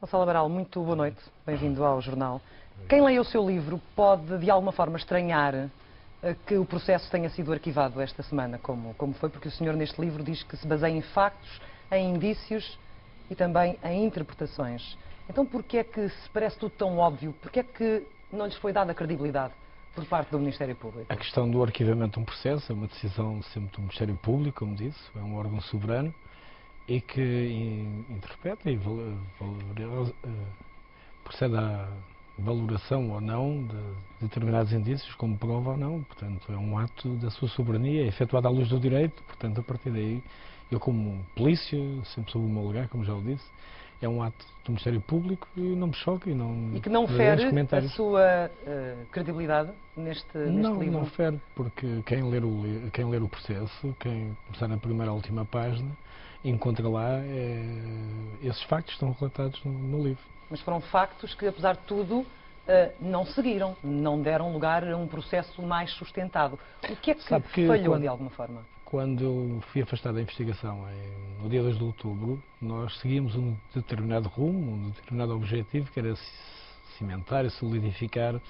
Gonçalo Amaral, muito boa noite, bem-vindo ao jornal. Quem lê o seu livro pode, de alguma forma, estranhar que o processo tenha sido arquivado esta semana, como foi, porque o senhor neste livro diz que se baseia em factos, em indícios e também em interpretações. Então, porquê é que se parece tudo tão óbvio? Porquê é que não lhes foi dada credibilidade por parte do Ministério Público? A questão do arquivamento de um processo é uma decisão sempre do Ministério Público, como disse, é um órgão soberano e que interpreta e procede à valoração ou não de determinados indícios, como prova ou não. Portanto, é um ato da sua soberania, é efetuado à luz do direito. Portanto, a partir daí, eu como polícia, sempre soube o meu lugar, como já o disse, é um ato do Ministério Público e não me choca E que não fere a sua credibilidade neste livro? Não fere, porque quem ler o processo, quem começar na primeira à última página, encontra lá esses factos que estão relatados no livro. Mas foram factos que, apesar de tudo, não seguiram, não deram lugar a um processo mais sustentado. O que é que falhou de alguma forma? Quando eu fui afastado da investigação no dia 2 de outubro, nós seguíamos um determinado rumo, um determinado objetivo, que era cimentar e solidificar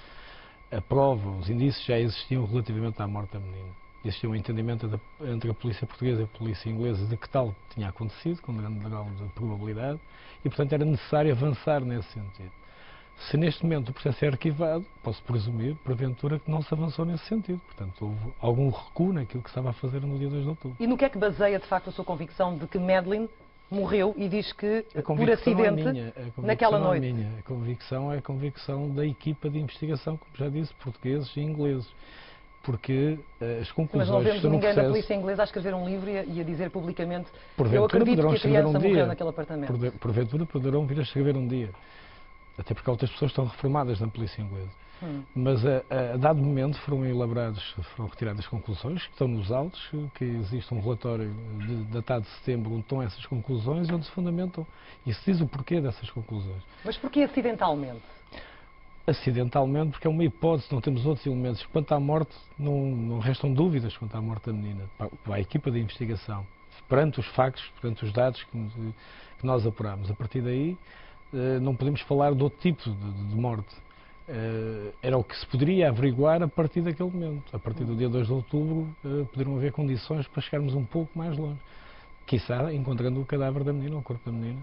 a prova, os indícios já existiam relativamente à morte da menina. Existia um entendimento entre a polícia portuguesa e a polícia inglesa de que tal tinha acontecido, com grande grau de probabilidade, e portanto era necessário avançar nesse sentido. Se neste momento o processo é arquivado, posso presumir, porventura, que não se avançou nesse sentido. Portanto, houve algum recuo naquilo que estava a fazer no dia 2 de outubro. E no que é que baseia, de facto, a sua convicção de que Madeleine morreu e diz que, por acidente, naquela noite? A convicção é a convicção da equipa de investigação, como já disse, portugueses e ingleses. Porque as conclusões... Mas não vemos ninguém da polícia inglesa a escrever um livro e a dizer publicamente eu acredito que a criança morreu naquele apartamento. Porventura poderão vir a escrever um dia. Até porque outras pessoas estão reformadas na polícia inglesa. Mas a dado momento foram retiradas conclusões, que estão nos autos, que existe um relatório datado de setembro onde estão essas conclusões e onde se fundamentam. E se diz o porquê dessas conclusões. Mas porquê acidentalmente? Acidentalmente, porque é uma hipótese, não temos outros elementos. Quanto à morte, não restam dúvidas quanto à morte da menina. Para a equipa de investigação, perante os factos, perante os dados que nós apuramos. A partir daí, não podemos falar de outro tipo de morte. Era o que se poderia averiguar a partir daquele momento. A partir do dia 2 de outubro, poderiam haver condições para chegarmos um pouco mais longe. Quiçá encontrando o cadáver da menina, o corpo da menina.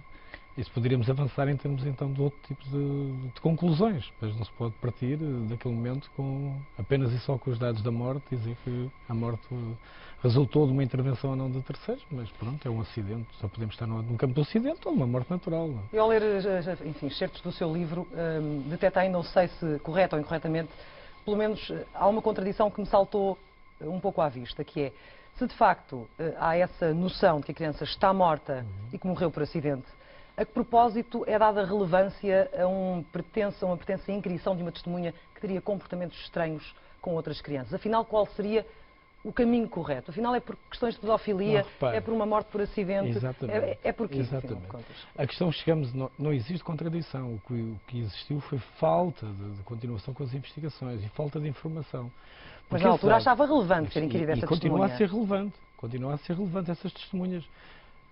Isso poderíamos avançar em termos então de outro tipo de conclusões, mas não se pode partir daquele momento com apenas e só com os dados da morte, dizer que a morte resultou de uma intervenção ou não de terceiros, mas pronto, é um acidente, só podemos estar no campo do acidente ou uma morte natural. Não? E ao ler, enfim, certos do seu livro, detecta aí, não sei se correto ou incorretamente, pelo menos há uma contradição que me saltou um pouco à vista, que é, se de facto há essa noção de que a criança está morta e que morreu por acidente, a que propósito é dada relevância a uma pretensa inquirição de uma testemunha que teria comportamentos estranhos com outras crianças? Afinal, qual seria o caminho correto? Afinal, é por questões de pedofilia? É por uma morte por acidente? Exatamente. É por quê? Exatamente. A questão, não existe contradição. O que existiu foi falta de continuação com as investigações e falta de informação. Mas na altura achava relevante ser inquirida essa testemunha. Continua a ser relevante. Continua a ser relevante essas testemunhas.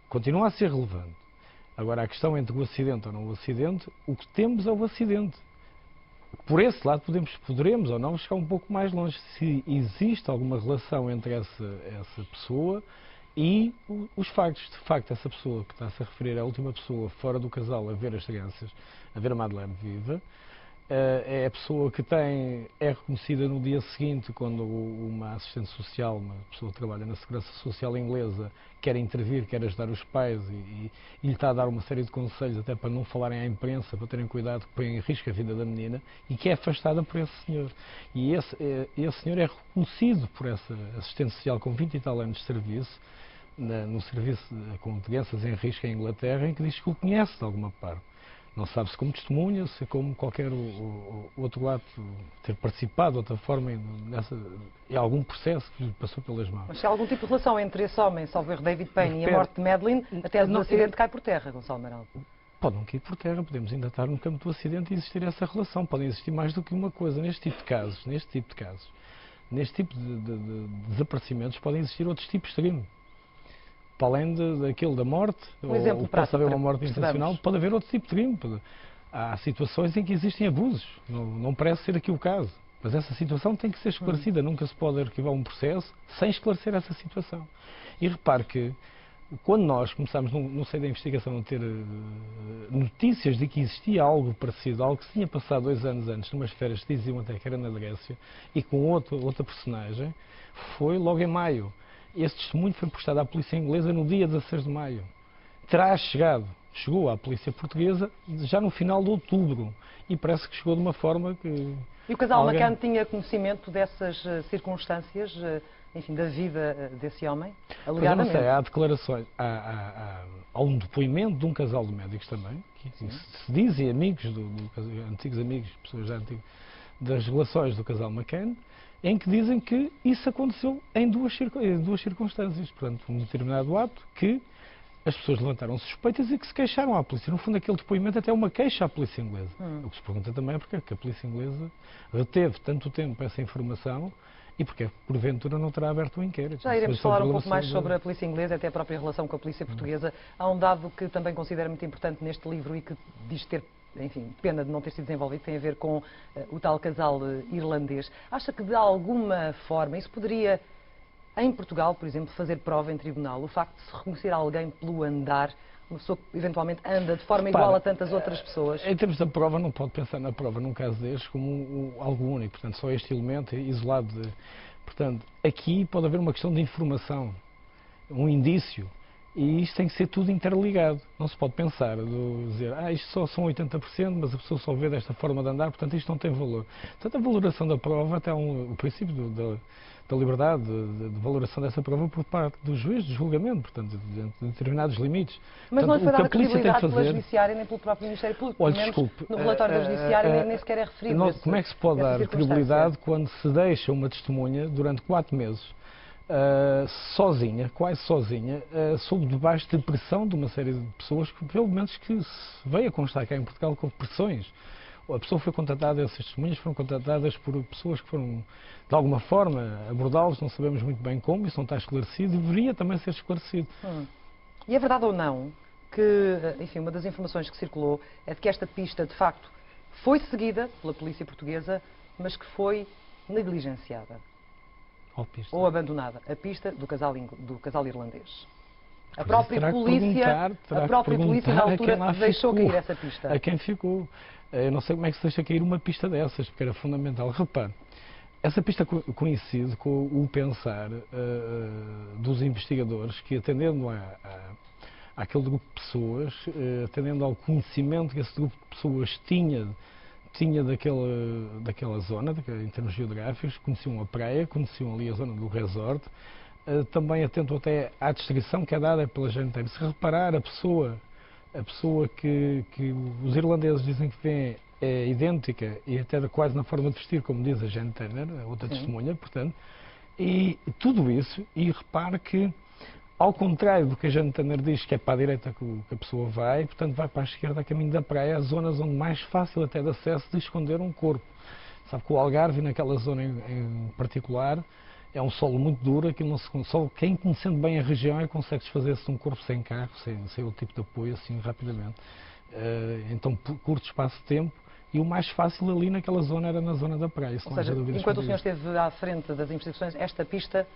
Continua a ser relevante. Agora, a questão entre o acidente ou não o acidente, o que temos é o acidente. Por esse lado, poderemos ou não chegar um pouco mais longe. Se existe alguma relação entre essa pessoa e os factos. De facto, essa pessoa que está-se a referir é a última pessoa fora do casal a ver as crianças, a ver a Madeleine viva, é a pessoa que é reconhecida no dia seguinte quando uma assistente social, uma pessoa que trabalha na Segurança Social inglesa, quer intervir, quer ajudar os pais e lhe está a dar uma série de conselhos até para não falarem à imprensa, para terem cuidado que põe em risco a vida da menina, e que é afastada por esse senhor. E esse senhor é reconhecido por essa assistente social com 20 e tal anos de serviço, no serviço com crianças em risco em Inglaterra, em que diz que o conhece de alguma parte. Não sabe se como testemunha, se como qualquer outro ato, ter participado de outra forma em algum processo que lhe passou pelas mãos. Mas se há algum tipo de relação entre esse homem, salvo erro, David Payne, e a morte de Madeleine, a tese do acidente cai por terra, Gonçalo Amaral. Pode não cair por terra, podemos ainda estar no campo do acidente e existir essa relação. Podem existir mais do que uma coisa neste tipo de casos. Neste tipo de desaparecimentos podem existir outros tipos de crime. para além daquilo da morte, exemplo ou prático possa haver para uma morte percebermos. intencional, pode haver outro tipo de crime. Há situações em que existem abusos, não parece ser aqui o caso. Mas essa situação tem que ser esclarecida, nunca se pode arquivar um processo sem esclarecer essa situação. E repare que, quando nós começámos no seio da investigação a ter notícias de que existia algo parecido, algo que se tinha passado 2 anos antes, numas férias que diziam até que era na Grécia, e com outra personagem, foi logo em maio. Esse testemunho foi prestado à polícia inglesa no dia 16 de maio. Chegou à polícia portuguesa já no final de outubro, e parece que chegou de uma forma que... E o casal McCann tinha conhecimento dessas circunstâncias, enfim, da vida desse homem? Mas eu não sei, há declarações, há um depoimento de um casal de médicos também, que se dizem amigos, antigos amigos, pessoas já antigas, das relações do casal McCann, em que dizem que isso aconteceu em duas circunstâncias. Portanto, um determinado ato que as pessoas levantaram suspeitas e que se queixaram à polícia. No fundo, aquele depoimento até é uma queixa à polícia inglesa. O que se pergunta também é porque é que a polícia inglesa reteve tanto tempo essa informação e porque, porventura, não terá aberto um inquérito. Já iremos falar um pouco mais sobre a polícia inglesa, até a própria relação com a polícia portuguesa. Há um dado que também considero muito importante neste livro e que diz ter, enfim, pena de não ter sido desenvolvido, tem a ver com o tal casal irlandês. Acha que, de alguma forma, isso poderia, em Portugal, por exemplo, fazer prova em tribunal? O facto de se reconhecer alguém pelo andar, uma pessoa que eventualmente anda de forma igual a tantas outras pessoas? Em termos da prova, não pode pensar na prova, num caso destes, como algo único. Portanto, só este elemento isolado. Portanto, aqui pode haver uma questão de informação, um indício. E isto tem que ser tudo interligado. Não se pode pensar, dizer, isto só são 80%, mas a pessoa só vê desta forma de andar, portanto isto não tem valor. Portanto, a valoração da prova, até o princípio da liberdade, de valoração dessa prova por parte do juiz de julgamento, portanto, de determinados limites. Mas portanto, não lhe foi dada o que a polícia tem que credibilidade fazer... pela Judiciária nem pelo próprio Ministério Público. Olha, pelo menos desculpe, no relatório da Judiciária nem sequer é referido. Como é que se pode dar credibilidade quando se deixa uma testemunha durante 4 meses sozinha, quase sozinha, sob debaixo de pressão de uma série de pessoas, que, pelo menos que se veio a constar cá em Portugal com pressões? A pessoa foi contratada, essas testemunhas foram contratadas por pessoas que foram, de alguma forma, abordá-los, não sabemos muito bem como, isso não está esclarecido, e deveria também ser esclarecido. E é verdade ou não que, enfim, uma das informações que circulou é de que esta pista, de facto, foi seguida pela polícia portuguesa, mas que foi negligenciada? Ou abandonada, a pista do casal irlandês. A própria polícia na altura deixou cair essa pista. A quem ficou. Eu não sei como é que se deixa cair uma pista dessas, porque era fundamental. Repare, essa pista coincide com o pensar dos investigadores que, atendendo àquele grupo de pessoas, atendendo ao conhecimento que esse grupo de pessoas tinha daquela zona, em termos geográficos, conheciam a praia, conheciam ali a zona do resort, também atento até à descrição que é dada pela Jane Turner. Se reparar, a pessoa que os irlandeses dizem que vê é idêntica e até quase na forma de vestir, como diz a Jane Turner, a outra testemunha, portanto, e tudo isso, e repare que, ao contrário do que a Jane Turner diz, que é para a direita que a pessoa vai, portanto vai para a esquerda a caminho da praia, as zonas onde mais fácil até de acesso de esconder um corpo. Sabe que o Algarve, naquela zona em particular, é um solo muito duro, aquilo não se consegue, quem conhecendo bem a região é que consegue desfazer-se de um corpo sem carro, sem outro tipo de apoio, assim, rapidamente. Então, por curto espaço de tempo, e o mais fácil ali naquela zona era na zona da praia. Ou seja, enquanto o senhor esteve à frente das investigações, esta pista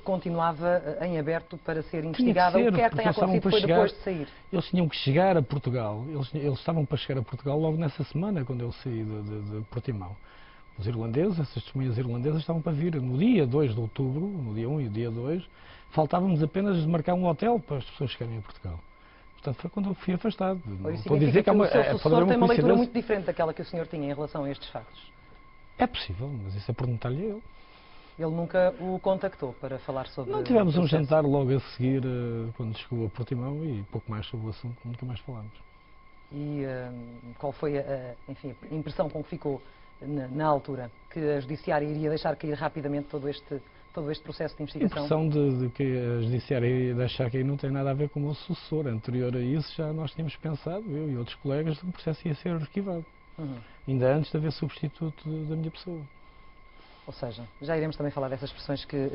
continuava em aberto para ser investigada. O que é que tem acontecido foi depois de sair? Eles tinham que chegar a Portugal, eles estavam para chegar a Portugal logo nessa semana, quando eu saí de Portimão. Os irlandeses, essas testemunhas irlandesas, estavam para vir no dia 2 de outubro, no dia 1 e dia 2, faltávamos apenas de marcar um hotel para as pessoas chegarem a Portugal. Portanto, foi quando eu fui afastado. Estou a dizer que o seu sucessor tem uma leitura muito diferente daquela que o senhor tinha em relação a estes factos. É possível, mas isso é perguntar-lhe a ele. Ele nunca o contactou para falar sobre... Não, tivemos um jantar logo a seguir, quando chegou a Portimão, e pouco mais sobre o assunto, nunca mais falámos. E qual foi enfim, a impressão com que ficou na altura? Que a Judiciária iria deixar cair rapidamente todo este processo de investigação? A impressão de que a Judiciária iria deixar cair não tem nada a ver com o meu sucessor. Anterior a isso, já nós tínhamos pensado, eu e outros colegas, que o processo ia ser arquivado. Ainda antes de haver substituto da minha pessoa. Ou seja, já iremos também falar dessas expressões que